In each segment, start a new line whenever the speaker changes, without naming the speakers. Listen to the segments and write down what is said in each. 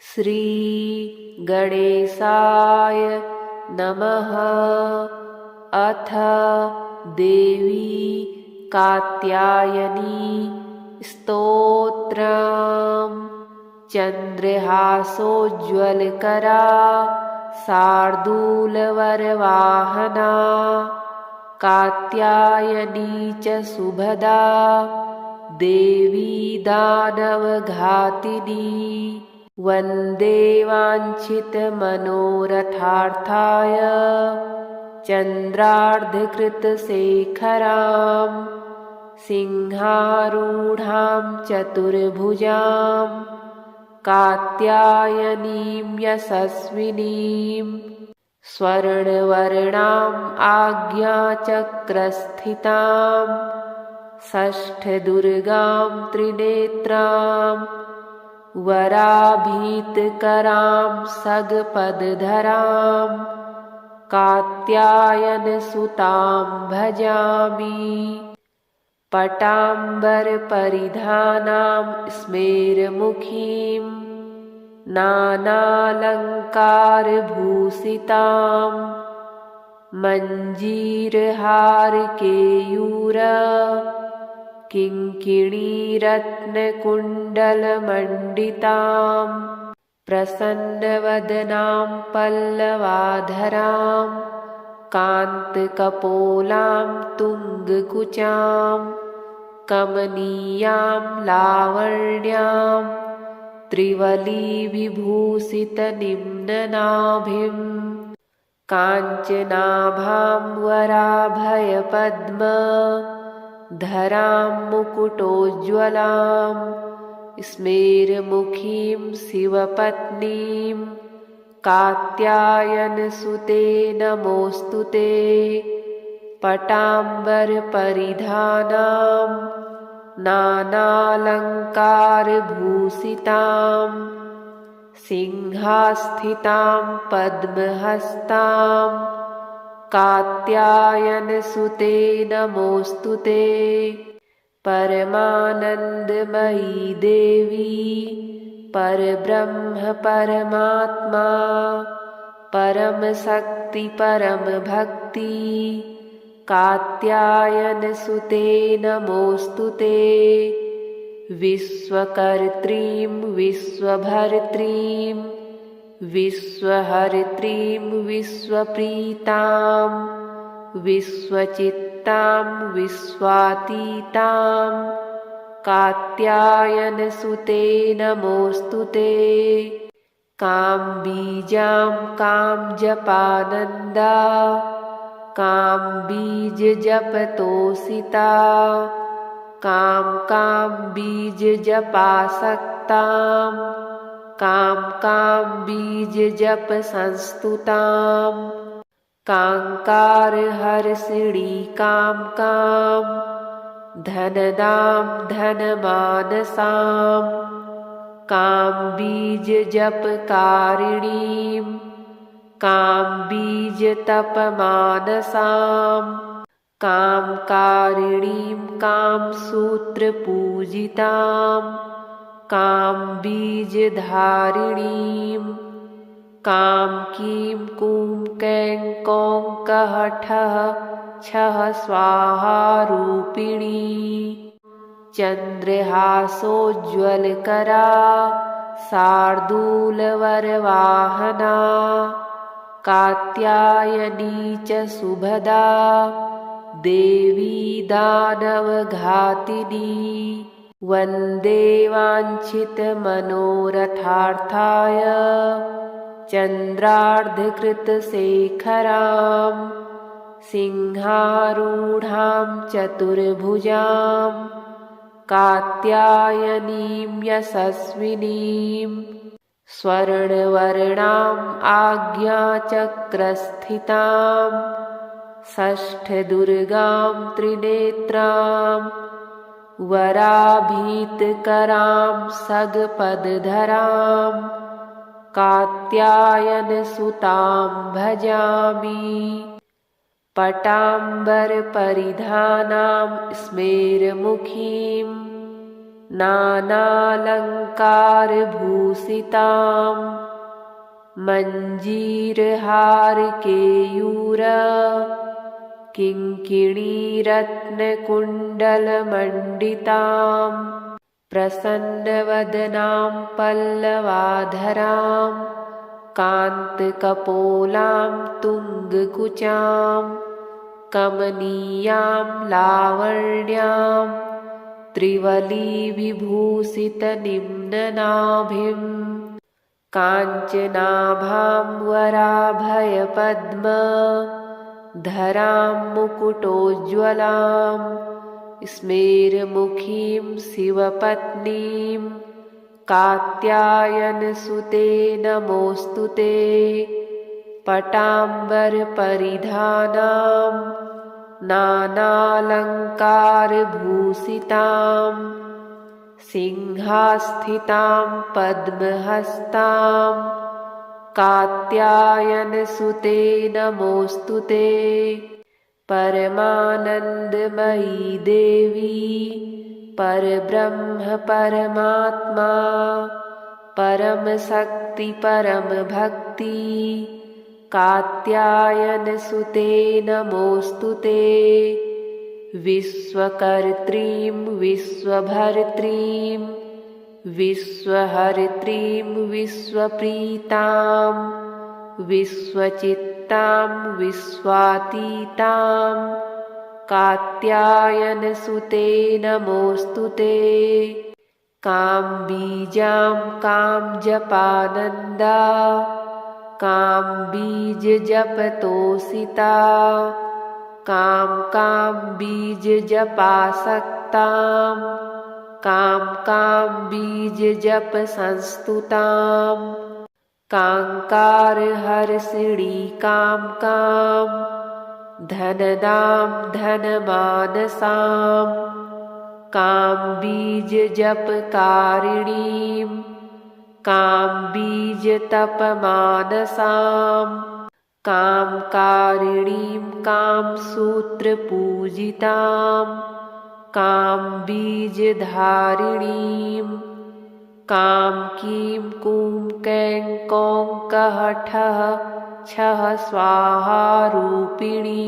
श्री गणेशाय नमः। अथ देवी कात्यायनी स्तोत्रम्। चन्द्रहासोज्ज्वलकरा शार्दूलवरवाहना कात्यायनी च सुभदा देवी दानवघातिनी। वन्दे वाञ्छितमनोरथार्थाय चन्द्रार्धकृतशेखरां सिंहारूढां चतुर्भुजां कात्यायनीं यशस्विनीं स्वर्णवर्णाम् आज्ञाचक्रस्थितां षष्ठदुर्गां त्रिनेत्रां वराभीतकरां सगपदधरां कात्यायनसुतां भजामि। पटाम्बरपरिधानां स्मेरमुखीं नानालङ्कारभूषितां मञ्जीरहारकेयूर किङ्किणीरत्नकुण्डलमण्डितां प्रसन्नवदनां पल्लवाधरां कान्तकपोलां तुङ्गकुचां कमनीयां लावण्यां त्रिवलीविभूषितनिम्ननाभिं काञ्चनाभां वराभयपद्मधरां मुकुटोज्ज्वलां स्मेरमुखीं शिवपत्नीं कात्यायनसुते नमोऽस्तुते। पटाम्बरपरिधानां नानालङ्कारभूषितां सिंहास्थितां पद्महस्तां कात्यायनसुते नमोऽस्तुते। परमानन्दमयी देवी परब्रह्म परमात्मा परमशक्ति परमभक्ति कात्यायनसुते नमोऽस्तुते। विश्वकर्त्रीं विश्वभर्त्रीं विश्वहर्त्रीं विश्वप्रीतां विश्वचित्तां विश्वातीतां कात्यायनसुते नमोऽस्तुते। काम्बीजां कामजपानन्दा काम्बीजजपतोषिता काम्बीजजपासक्तां काम्बीजजपसंस्तुतां काङ्कारहर्षिणी कां धनदां धनमानसां काम्बीजजपकारिणीं काम्बीजतपमानसां कामकारिणीं कामसूत्रपूजितां काम्बीजधारिणीं कामकीं कूं कैं कौं कः ठः छः स्वाहारूपिणी। चन्द्रहासोज्ज्वलकरा शार्दूलवरवाहना कात्यायनी च सुभदा देवी दानवघातिनी। वन्दे वाञ्छितमनोरथार्थाय चन्द्रार्धकृतशेखरां सिंहारूढां चतुर्भुजां कात्यायनीं यशस्विनीं स्वर्णवर्णाम् आज्ञाचक्रस्थितां षष्ठदुर्गां त्रिनेत्रां वराभीतकरां सगपदधरां कात्यायनसुतां भजामि। पटाम्बरपरिधानां स्मेरमुखीं नानालङ्कारभूषितां मञ्जीरहारकेयूर किङ्किणीरत्नकुण्डलमण्डितां प्रसन्नवदनां पल्लवाधरां कान्तकपोलां तुङ्गकुचां कमनीयां लावण्यां त्रिवलीविभूषितनिम्ननाभिं काञ्चनाभां वराभयपद्मधरां मुकुटोज्ज्वलां स्मेरमुखीं शिवपत्नीं कात्यायनसुते नमोऽस्तु ते पटाम्बरपरिधानां नानालङ्कारभूषितां सिंहास्थितां पद्महस्तां कात्यायनसुते नमोऽस्तु ते परमानन्दमयी देवी परब्रह्म परमात्मा परमशक्ति परमभक्ति कात्यायनसुते नमोऽस्तु ते विश्वकर्त्रीं विश्वभर्त्रीं विश्वहर्त्रीं विश्वप्रीतां विश्वचित्तां विश्वातीतां कात्यायनसुते नमोऽस्तु ते काम्बीजां कामजपानन्दा काम्बीजजपतोषिता काम्बीजजपासक्तां काम्बीजजपसंस्तुतां काङ्कारहर्षिणीं कां धनदां धनमानसां काम्बीजजपकारिणीं काम्बीजतपमानसां कामकारिणीं कामसूत्रपूजितां काम्बीजधारिणीं कामकीं कूं कैं कौं कः ठः छः स्वाहारूपिणी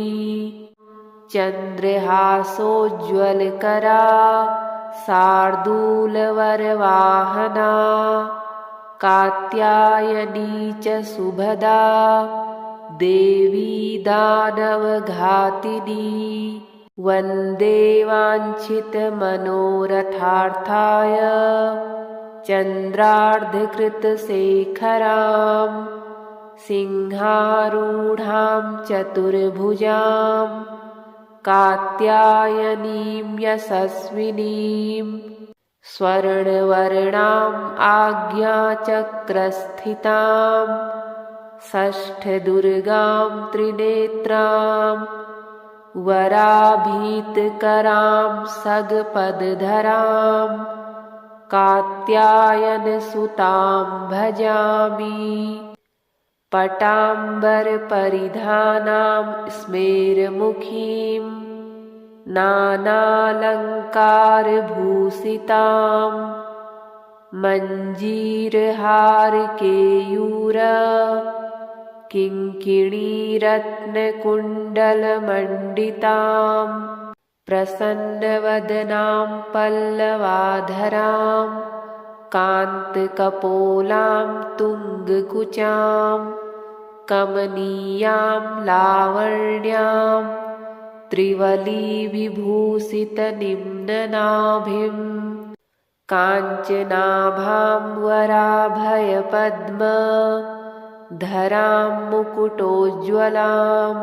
चन्द्रहासोज्ज्वलकरा शार्दूलवरवाहना कात्यायनी च सुभदा देवी दानवघातिनी वन्दे वाञ्छितमनोरथार्थाय चन्द्रार्धकृतशेखरां सिंहारूढां चतुर्भुजां कात्यायनीं यशस्विनीं स्वर्णवर्णाम् आज्ञाचक्रस्थितां षष्ठदुर्गां त्रिनेत्रां वराभीतकरां सगपदधरां कात्यायनसुतां भजामि पटाम्बरपरिधानां स्मेरमुखीं नानालङ्कारभूषितां मञ्जीरहारकेयूर किङ्किणीरत्नकुण्डलमण्डितां प्रसन्नवदनां पल्लवाधरां कान्तकपोलां तुङ्गकुचां कमनीयां लावण्यां त्रिवलीविभूषितनिम्ननाभिं काञ्चनाभां वराभयपद्मधरां मुकुटोज्ज्वलां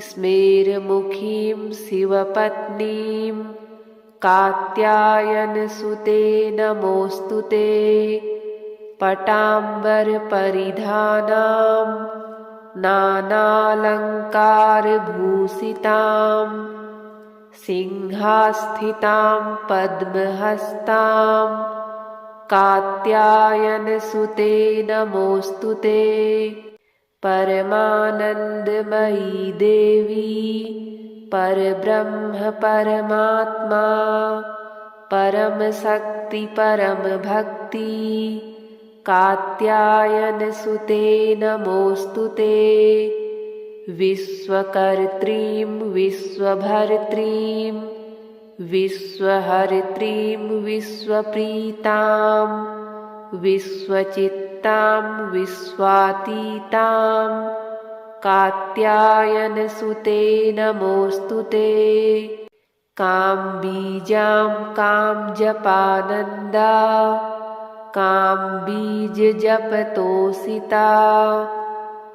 स्मेरमुखीं शिवपत्नीं कात्यायनसुते नमोऽस्तु ते पटाम्बरपरिधानां नानालङ्कारभूषितां सिंहास्थितां पद्महस्तां कात्यायनसुते नमोऽस्तु ते परमानन्दमयी देवी परब्रह्म परमात्मा परम शक्ति परम भक्ति कात्यायन सुते नमोस्तुते। विश्वकर्त्रीं विश्वभर्त्रीं विश्वहर्त्रीं विश्वप्रीतां विश्वचित्तां विश्वातीतां कात्यायन सुते नमोस्तुते। कां बीजां कां जपानन्दा कां बीज जपतोषिता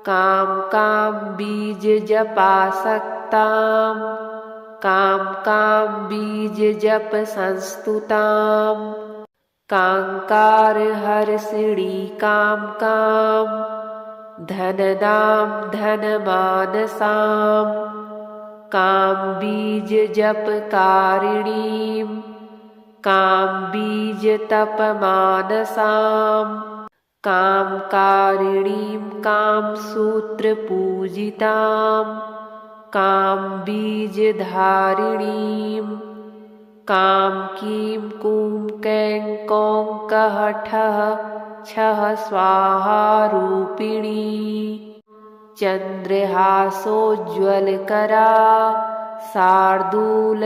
कां बीज जपासक्तां कां बीज जप संस्तुतां कांकार हर्षिणी कां धनदां धनमानसां कां बीज जपकारिणीं कां बीज तपमानसां कामकारिणीं कां सूत्रपूजितां कां बीजधारिणीं कां कीं कूं कैं कौं कः ठः छः स्वाहारूपिणी। चन्द्रहासोज्ज्वलकरा शार्दूलवरवाहना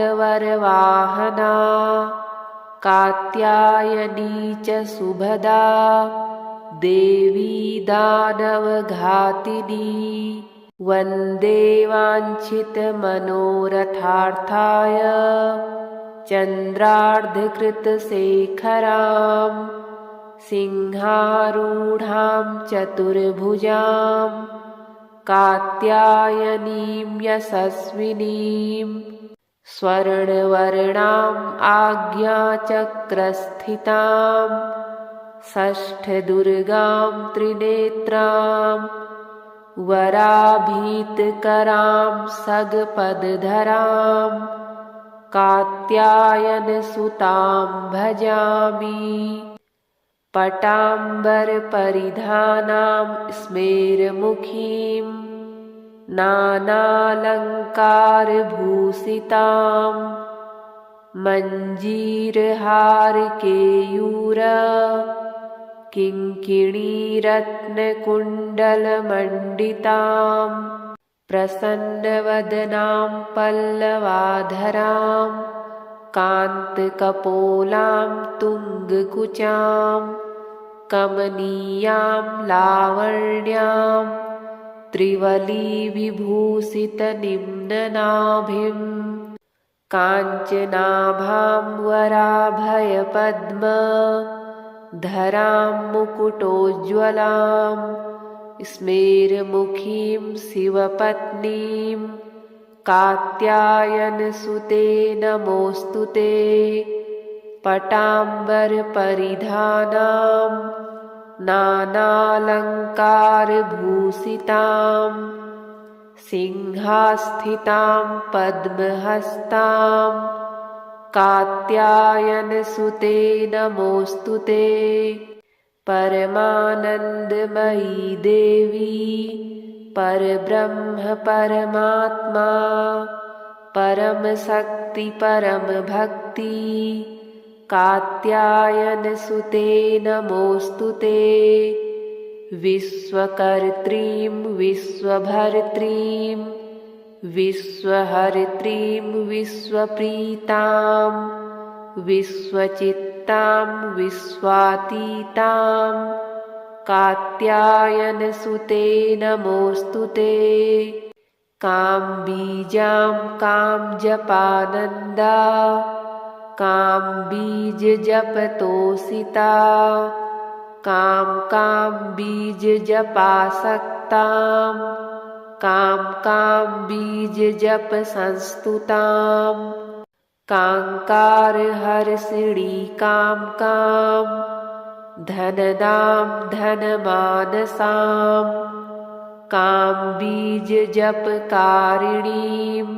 कात्यायनी च सुभदा देवी दानवघातिनी। वन्दे वाञ्छितमनोरथार्थाय चन्द्रार्धकृतशेखरां सिंहारूढां चतुर्भुजां कात्यायनीं यशस्विनीं स्वर्णवर्णाम् आज्ञाचक्रस्थितां षष्ठदुर्गां त्रिनेत्रां वराभीतकरां सगपदधरां कात्यायनसुतां भजामि। पटाम्बरपरिधानां स्मेरमुखीं नानालङ्कारभूषितां मञ्जीरहारकेयूर किङ्किणीरत्नकुण्डलमण्डितां प्रसन्नवदनां पल्लवाधरां कान्तकपोलां तुङ्गकुचां कमनीयां लावण्यां त्रिवलीविभूषितनिम्ननाभिं काञ्चनाभां वराभयपद्मधरां मुकुटोज्ज्वलां स्मेरमुखीं शिवपत्नीं कात्यायनसुते नमोस्तुते। पटाम्बरपरिधानां नानालङ्कारभूषितां सिंहास्थितां पद्महस्तां कात्यायनसुते नमोस्तुते। परमानन्दमयी देवी परब्रह्म परमात्मा परमशक्ति परमभक्ति कात्यायनसुते नमोस्तुते। विश्वकर्त्रीं विश्वभर्त्रीं विश्वहर्त्रीं विश्वप्रीतां विश्वचित्तां विश्वातीतां कात्यायनसुते नमोस्तुते। कां बीजां कां जपानन्दा कां बीज जपतोषिता कां बीज जपासक्तां कां बीज जप संस्तुतां कांकार हर्षिणी कां धनदां धनमानसां कां बीज जपकारिणीं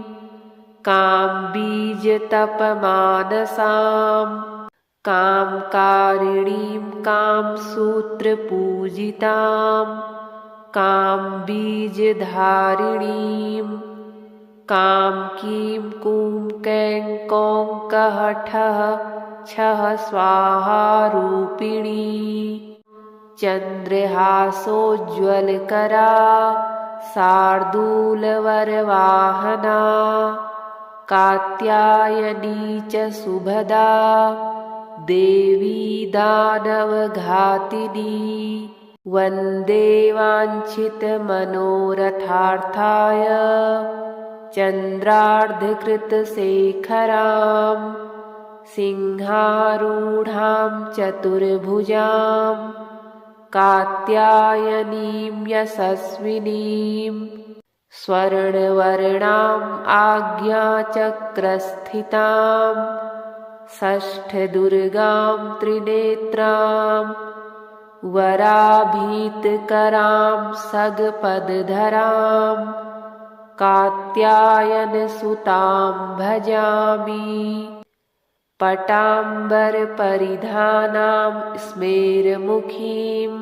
कां बीज तपमानसां कामकारिणीं कां सूत्रपूजितां कां बीजधारिणीं कां कीं कूं कैं कौं कः ठः छः स्वाहारूपिणी चन्द्रहासोज्ज्वलकरा शार्दूलवरवाहना कात्यायनी च सुभदा देवी दानवघातिनी वन्दे वाञ्छितमनोरथार्थाय चन्द्रार्धकृतशेखरां सिंहारूढां चतुर्भुजां कात्यायनीं यशस्विनीं स्वर्णवर्णाम् आज्ञाचक्रस्थितां षष्ठदुर्गां त्रिनेत्रां वराभीतकरां सगपदधरां कात्यायनसुतां भजामि पटाम्बरपरिधानां स्मेरमुखीं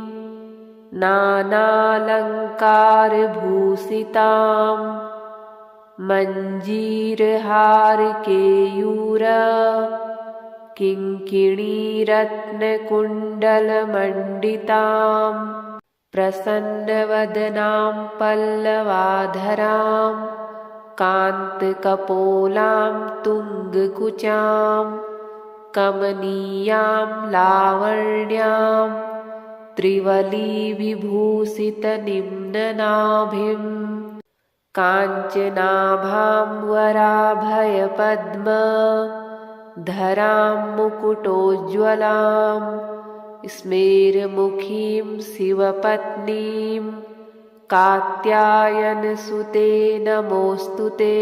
नानालङ्कारभूषितां मञ्जीरहारकेयूर किङ्किणीरत्नकुण्डलमण्डितां प्रसन्नवदनां पल्लवाधरां कान्तकपोलां तुङ्गकुचां कमनीयां लावण्यां त्रिवलीविभूषितनिम्ननाभिं काञ्चनाभां वराभयपद्मधरां मुकुटोज्ज्वलां स्मेरमुखीं शिवपत्नीं कात्यायनसुते नमोऽस्तु ते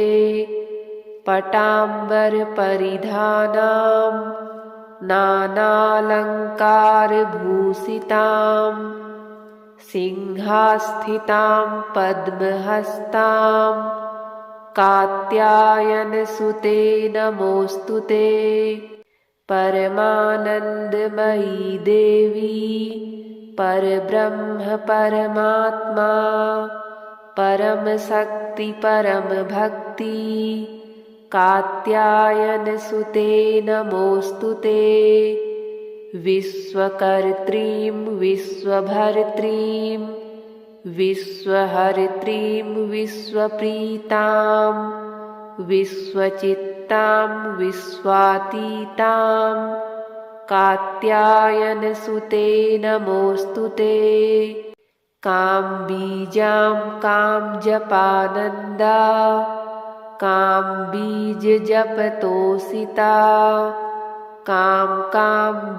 पटाम्बरपरिधानां नानालङ्कारभूषितां सिंहास्थितां पद्महस्तां कात्यायनसुते नमोऽस्तु ते परमानन्दमयी देवी परब्रह्म परमात्मा परमशक्ति परमभक्ति कात्यायनसुते नमोऽस्तु ते विश्वकर्त्रीं विश्वभर्त्रीं विश्वहर्त्रीं विश्वप्रीतां विश्वचित्तां विश्वातीतां कात्यायनसुते नमोऽस्तु ते काम्बीजां कामजपानन्दा काम्बीजजपतोषिता काम्बीजजपासक्तां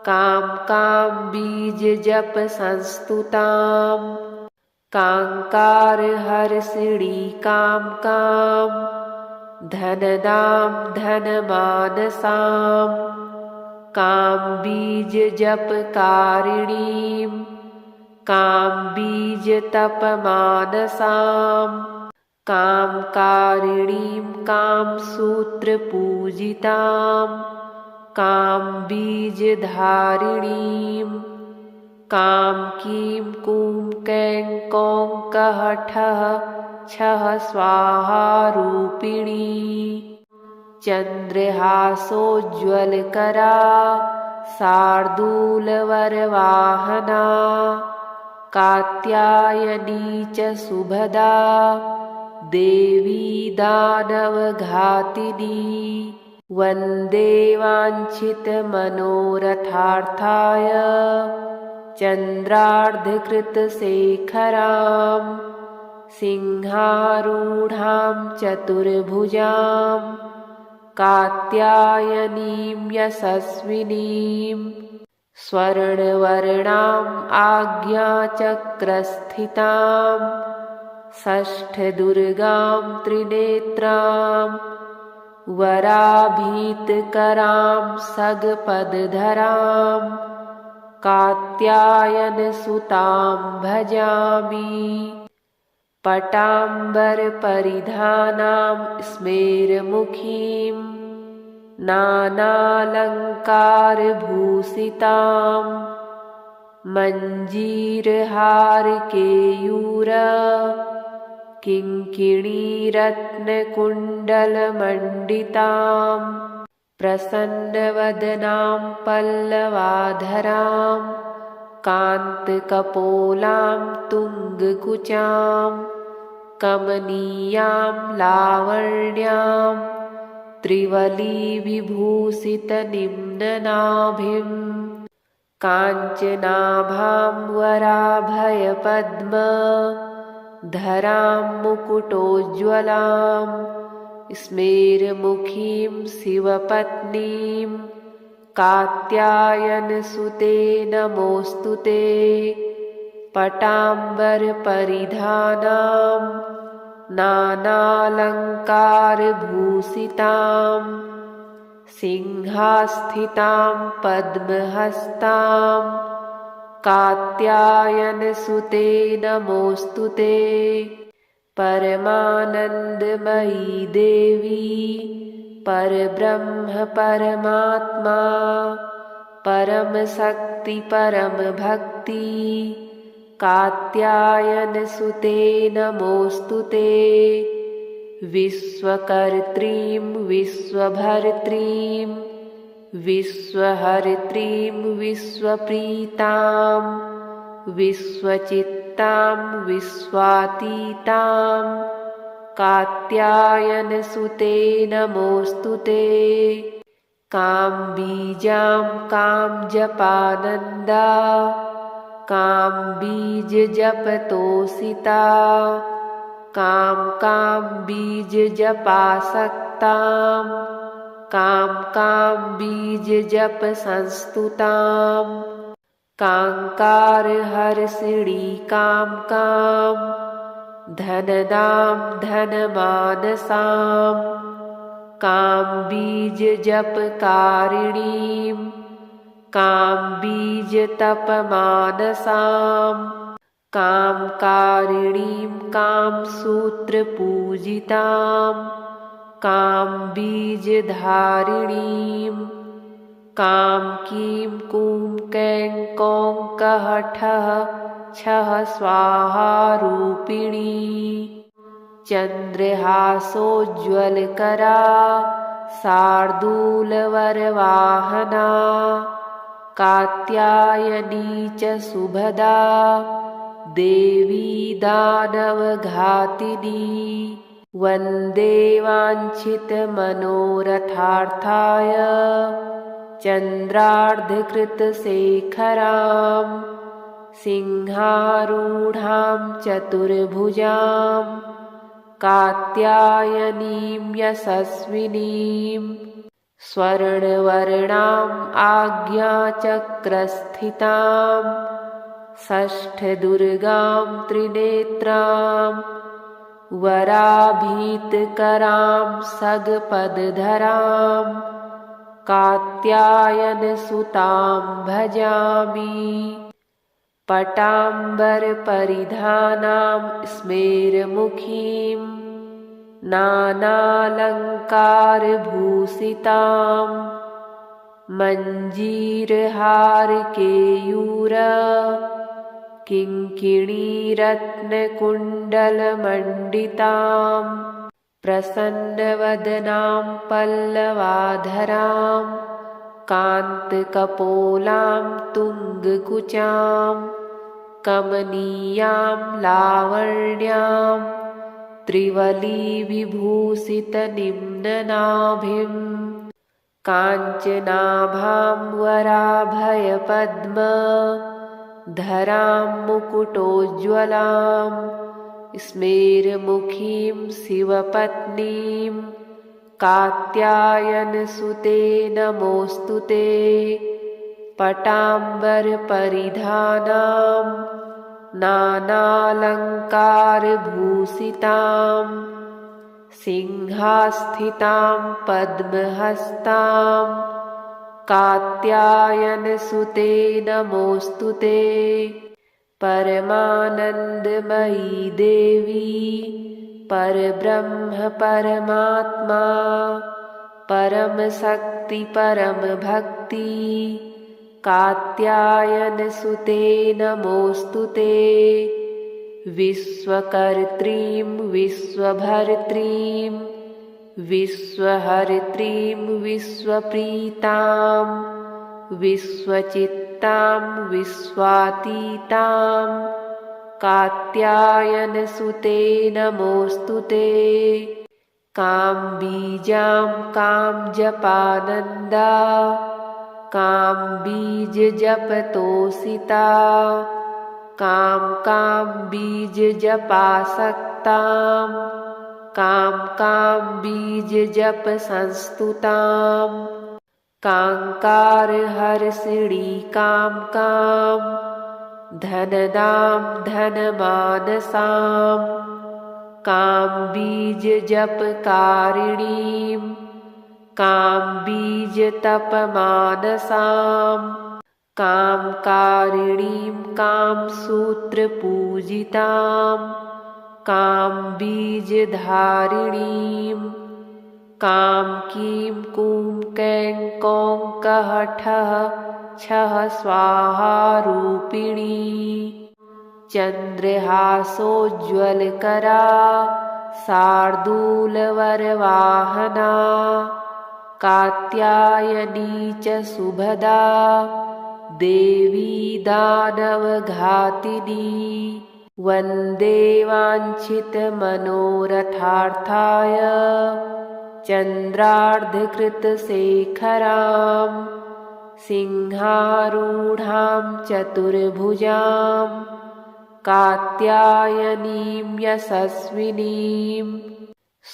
काम्बीजजपसंस्तुतां काङ्कारहर्षिणी कां धनदां धनमानसां काम्बीजजपकारिणीं काम्बीजतपमानसां कामकारिणीं कामसूत्रपूजितां काम्बीजधारिणीं कामकीं कूं कैं कौं कः ठः छः स्वाहारूपिणी चन्द्रहासोज्ज्वलकरा शार्दूलवरवाहना कात्यायनी च सुभदा देवी दानवघातिनी वन्दे वाञ्छितमनोरथार्थाय चन्द्रार्धकृतशेखरां सिंहारूढां चतुर्भुजां कात्यायनीं यशस्विनीं स्वर्णवर्णाम् आज्ञाचक्रस्थितां षष्ठदुर्गां त्रिनेत्रां वराभीतकरां सगपदधरां कात्यायनसुतां भजामि पटाम्बरपरिधानां स्मेरमुखीं नानालङ्कारभूषितां मञ्जीरहारकेयूर किङ्किणीरत्नकुण्डलमण्डितां प्रसन्नवदनां पल्लवाधरां कान्तकपोलां तुङ्गकुचां कमनीयां लावण्यां त्रिवलीविभूषितनिम्ननाभिं काञ्चनाभां वराभयपद्मधरां मुकुटोज्ज्वलां स्मेरमुखीं शिवपत्नीं कात्यायनसुते नमोऽस्तुते। पटाम्बरपरिधानां नानालङ्कारभूषितां सिंहास्थितां पद्महस्तां कात्यायनसुते नमोऽस्तुते। परमानन्दमयी देवी परब्रह्म परमात्मा परमशक्ति परमभक्ति कात्यायनसुते नमोऽस्तुते। विश्वकर्त्रीं विश्वभर्त्रीं विश्वहर्त्रीं विश्वप्रीतां विश्वचित्तां विश्वातीतां कात्यायनसुते नमोऽस्तुते। काम्बीजां कामजपानन्दा काम्बीजजपतोषिता काम्बीजजपासक्तां काम्बीजजपसंस्तुतां काङ्कारहर्षिणीं कां धनदां धनमानसां काम्बीजजपकारिणीं काम्बीजतपमानसां कामकारिणीं कामसूत्रपूजितां काम्बीजधारिणीं कामकीं कूं कैं कौं कः ठः छः स्वाहारूपिणी चन्द्रहासोज्ज्वलकरा शार्दूलवरवाहना कात्यायनी च सुभदा देवी दानवघातिनी वन्दे वाञ्छितमनोरथार्थाय चन्द्रार्धकृतशेखरां सिंहारूढां चतुर्भुजां कात्यायनीं यशस्विनीं स्वर्णवर्णाम् आज्ञाचक्रस्थितां षष्ठदुर्गां त्रिनेत्रां वराभीतकरां सगपदधरां कात्यायनसुतां भजामि। पटाम्बरपरिधानां स्मेरमुखीं नानालङ्कारभूषितां मञ्जीरहारकेयूर किङ्किणीरत्नकुण्डलमण्डितां प्रसन्नवदनां पल्लवाधरां कान्तकपोलां तुङ्गकुचां कमनीयां लावण्यां त्रिवलीविभूषितनिम्ननाभिं काञ्चनाभां वराभयपद्मधरां मुकुटोज्ज्वलां स्मेरमुखीं शिवपत्नीं कात्यायनसुते नमोऽस्तुते। पटाम्बरपरिधानां नानालङ्कारभूषितां सिंहास्थितां पद्महस्तां कात्यायनसुते नमोऽस्तुते। परमानन्दमयी देवी परब्रह्म परमात्मा परमशक्ति परमभक्ति कात्यायनसुते नमोऽस्तुते। विश्वकर्त्रीं विश्वभर्त्रीं विश्वहर्त्रीं विश्वप्रीतां विश्वचित्तां विश्वातीतां कात्यायनसुते नमोऽस्तुते। काम्बीजां कामजपानन्दा काम्बीजजपतोषिता काम्बीजजपासक्तां काम्बीजजपसंस्तुतां काङ्कारहर्षिणीं कां धनदां धनमानसां काम्बीजजपकारिणीं काम्बीजतपमानसां कामकारिणीं कामसूत्रपूजितां काम्बीजधारिणीं कामकीं कूं कैं कौं कः ठः छः स्वाहारूपिणी चन्द्रहासोज्ज्वलकरा शार्दूलवरवाहना कात्यायनी च सुभदा देवी दानवघातिनी वन्दे वाञ्छितमनोरथार्थाय चन्द्रार्धकृतशेखरां सिंहारूढां चतुर्भुजां कात्यायनीं यशस्विनीं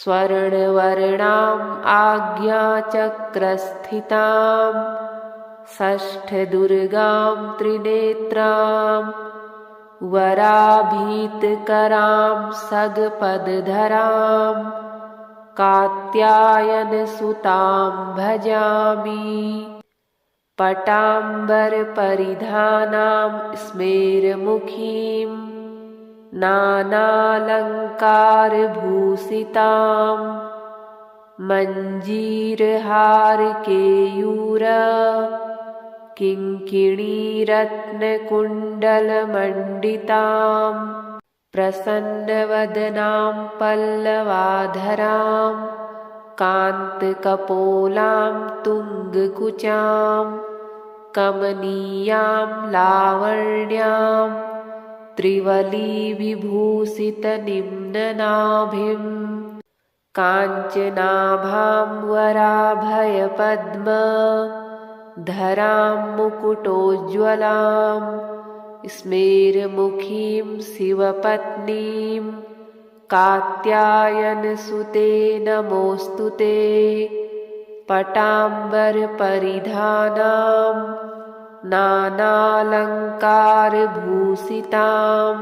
स्वर्णवर्णाम् आज्ञाचक्रस्थितां षष्ठदुर्गां त्रिनेत्रां वराभीतकरां सगपदधरां कात्यायनसुतां भजामि। पटाम्बरपरिधानां स्मेरमुखीं नानालङ्कारभूषितां मञ्जीरहारकेयूर किङ्किणीरत्नकुण्डलमण्डितां प्रसन्नवदनां पल्लवाधरां कान्तकपोलां तुङ्गकुचां कमनीयां लावण्यां त्रिवलीविभूषितनिम्ननाभिं काञ्चनाभां वराभयपद्मधरां मुकुटोज्ज्वलां स्मेरमुखीं शिवपत्नीं कात्यायनसुते नमोऽस्तुते। पटाम्बरपरिधानां नानालङ्कारभूषितां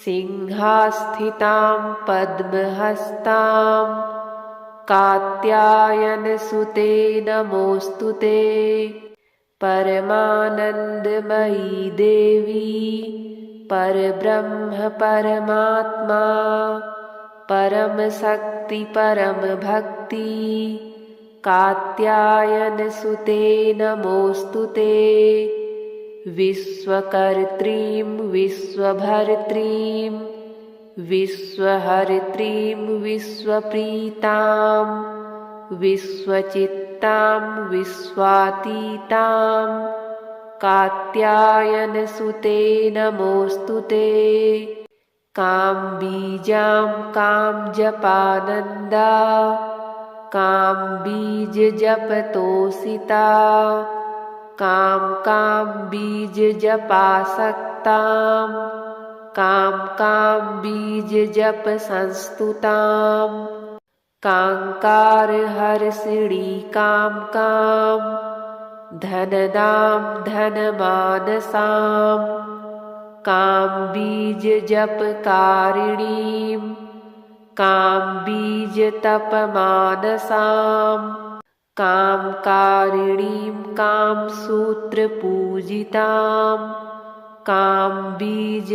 सिंहास्थितां पद्महस्तां कात्यायनसुते नमोऽस्तुते। परमानन्दमयी देवी परब्रह्म परमात्मा परमशक्ति परमभक्ति कात्यायनसुते नमोऽस्तुते। विश्वकर्त्रीं विश्वभर्त्रीं विश्वहर्त्रीं विश्वप्रीतां विश्वचित्तां विश्वातीतां कात्यायनसुते नमोऽस्तुते। काम्बीजां कामजपानन्दा काम्बीजजपतोषिता काम्बीजजपासक्तां काम्बीजजपसंस्तुतां काङ्कारहर्षिणीं कां धनदां धनमानसां काम्बीजजपकारिणीं काम्बीजतपमानसां कामकारिणीं कामसूत्रपूजितां काम्बीजधारिणीं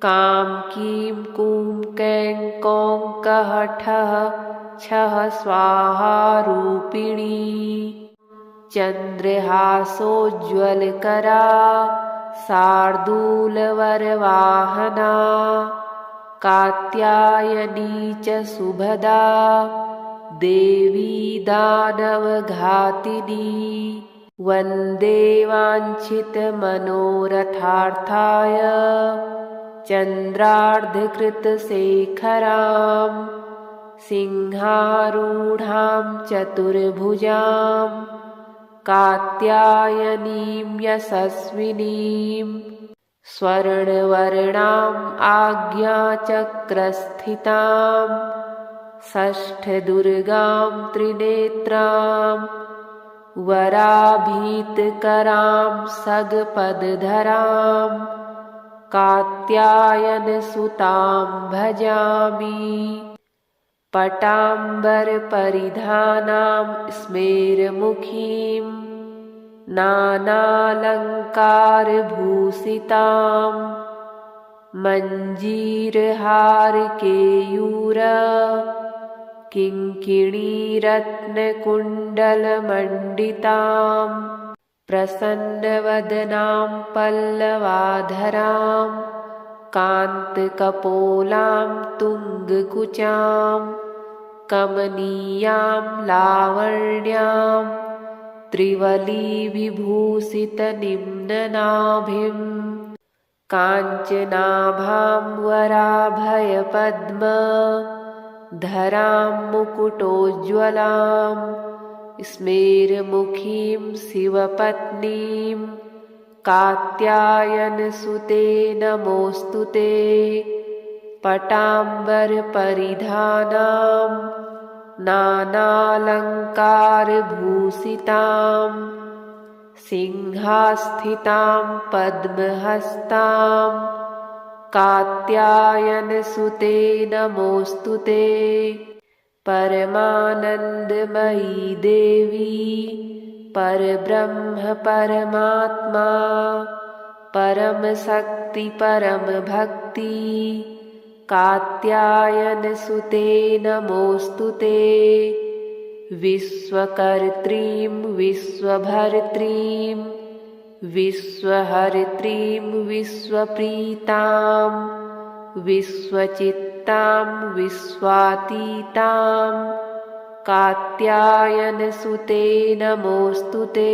कामकीं कूं कैं कौं कः ठः छः स्वाहारूपिणी चन्द्रहासोज्ज्वलकरा शार्दूलवरवाहना कात्यायनी च सुभदा देवी दानवघातिनी वन्दे वाञ्छितमनोरथार्थाय चन्द्रार्धकृतशेखरां सिंहारूढां चतुर्भुजां कात्यायनीं यशस्विनीं स्वर्णवर्णाम् आज्ञाचक्रस्थितां षष्ठदुर्गां त्रिनेत्रां वराभीतकरां सगपदधरां कात्यायनसुतां भजामि पटाम्बरपरिधानां स्मेरमुखीं नानालङ्कारभूषितां मञ्जीरहारकेयूर किङ्किणीरत्नकुण्डलमण्डितां प्रसन्नवदनां पल्लवाधरां कान्तकपोलां तुङ्गकुचां कमनीयां लावण्यां त्रिवलीविभूषितनिम्ननाभिं काञ्चनाभां वराभयपद्मधरां मुकुटोज्ज्वलां स्मेरमुखीं शिवपत्नीं कात्यायनसुते नमोऽस्तु ते पटाम्बरपरिधानां नानालङ्कारभूषितां सिंहास्थितां पद्महस्तां कात्यायनसुते नमोऽस्तु ते परमानन्दमयी देवी परब्रह्म परमात्मा परमशक्ति परमभक्ति कात्यायनसुते नमोऽस्तु ते विश्वकर्त्रीं विश्वभर्त्रीं विश्वहर्त्रीं विश्वप्रीतां विश्वचित्तां विश्वातीतां कात्यायनसुते नमोऽस्तु ते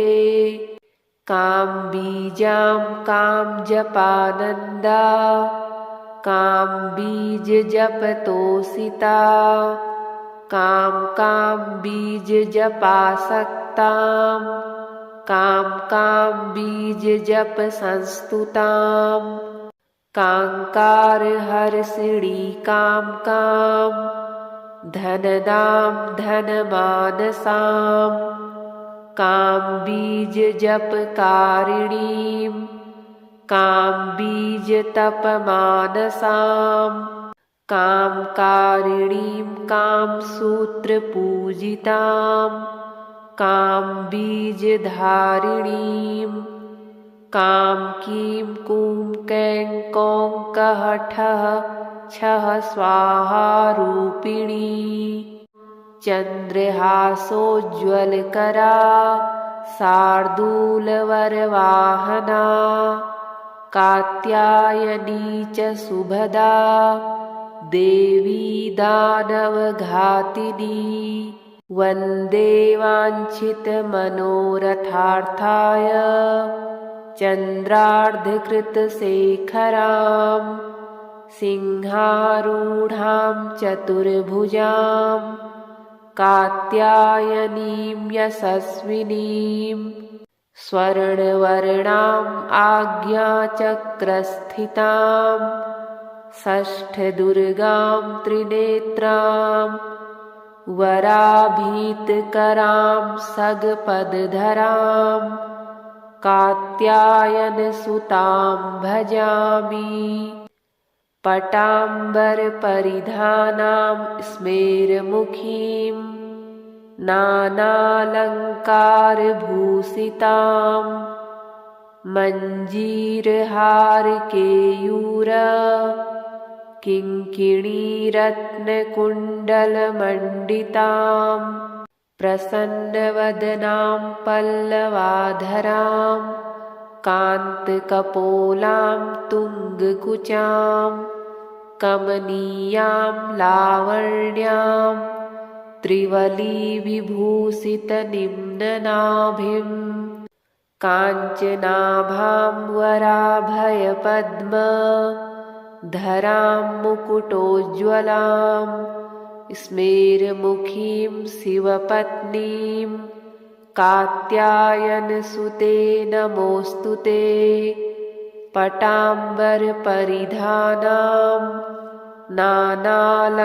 काम्बीजां कामजपानन्दा काम्बीजजपतोषिता काम्बीजजपासक्तां काम्बीजजपसंस्तुतां काङ्कारहर्षिणीं कां धनदां धनमानसां काम्बीजजपकारिणीं काम्बीजतपमानसां कामकारिणीं कामसूत्रपूजितां काम्बीजधारिणीं कामकीं कूं कैं कौं कः ठः छः स्वाहारूपिणी चन्द्रहासोज्ज्वलकरा शार्दूलवरवाहना कात्यायनी च सुभदा देवी दानवघातिनी वन्दे वाञ्छितमनोरथार्थाय चन्द्रार्धकृतशेखरां सिंहारूढां चतुर्भुजां कात्यायनीं यशस्विनीं स्वर्णवर्णाम् आज्ञाचक्रस्थितां षष्ठदुर्गां त्रिनेत्रां वराभीतकरां सगपदधरां कात्यायनसुतां भजामि पटाम्बरपरिधानां स्मेरमुखीं नानालङ्कारभूषितां मञ्जीरहारकेयूर किङ्किणीरत्नकुण्डलमण्डितां प्रसन्नवदनां पल्लवाधरां कान्तकपोलां तुङ्गकुचां कमनीयां लावण्यां त्रिवलीविभूषितनिम्ननाभिं काञ्चनाभां वराभयपद्मधरां मुकुटोज्ज्वलां स्मेरमुखीं शिवपत्नीं कात्यायनसुते नमोऽस्तु ते। पटाम्बरपरिधानां नानालङ्कारभूषितां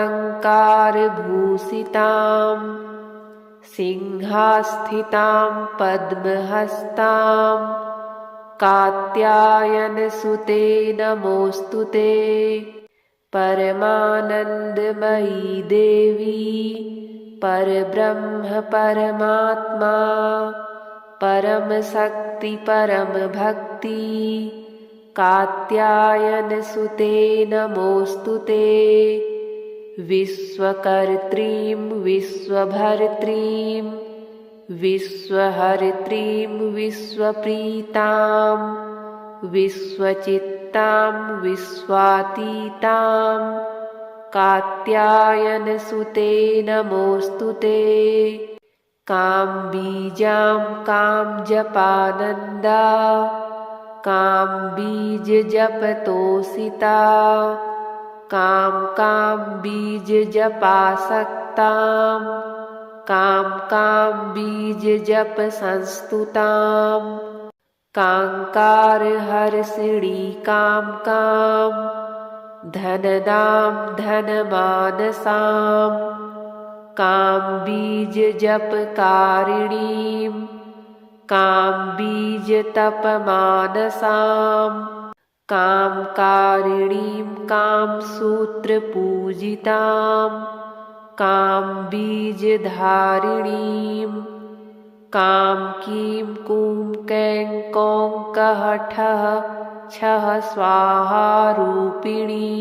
सिंहास्थितां पद्महस्तां कात्यायनसुते नमोऽस्तु ते। परमानन्दमयी देवी परब्रह्म परमात्मा परमशक्ति परमभक्ति कात्यायनसुते नमोऽस्तु ते। विश्वकर्त्रीं विश्वभर्त्रीं विश्वहर्त्रीं विश्वप्रीतां विश्वचित्तां विश्वातीतां कात्यायनसुते नमोऽस्तु ते। काम्बीजां कामजपानन्दा काम्बीजजपतोषिता काम्बीजजपासक्तां काम्बीजजपसंस्तुतां काङ्कारहर्षिणीं कां धनदां धनमानसां काम्बीजजपकारिणीं काम्बीजतपमानसां कामकारिणीं कामसूत्रपूजितां काम्बीजधारिणीं कामकीं कूं कैं कौं कः ठः छः स्वाहा रूपिणी।